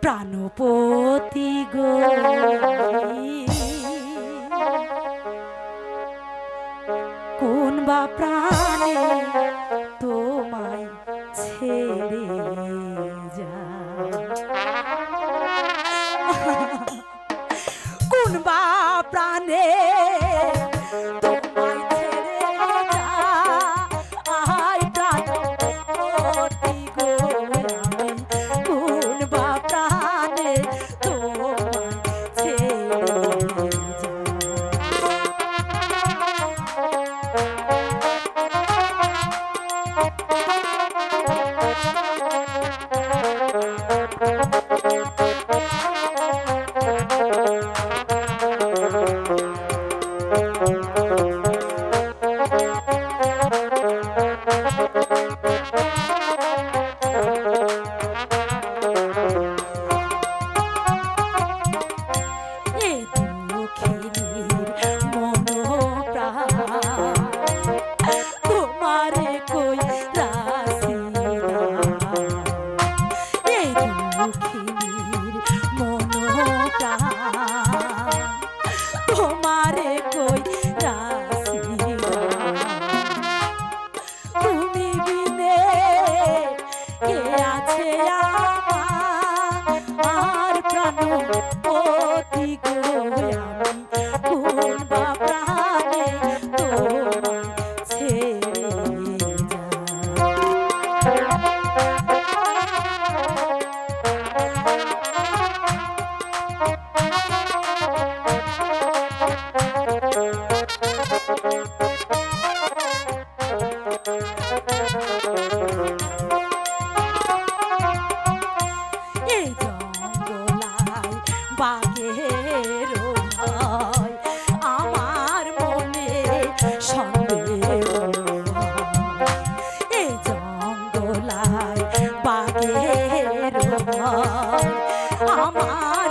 প্রাণপতি গো কোন বা প্রাণে তোমায় ছেড়ে যায় কোন বা প্রাণে তোমায় ছেড়ে যায় প্রাণপতি গো আমি কোন বা প্রাণে তোমায় ছেড়ে তোমারে কই তুমি বিনে কে আছে আমার প্রাণপতি গো আমি কোন বা প্রাণে তোমায় ছেড়ে বাঘের ভয় আমার মনে সন্দেহ এ জঙ্গলায় বাঘের ভয় আমার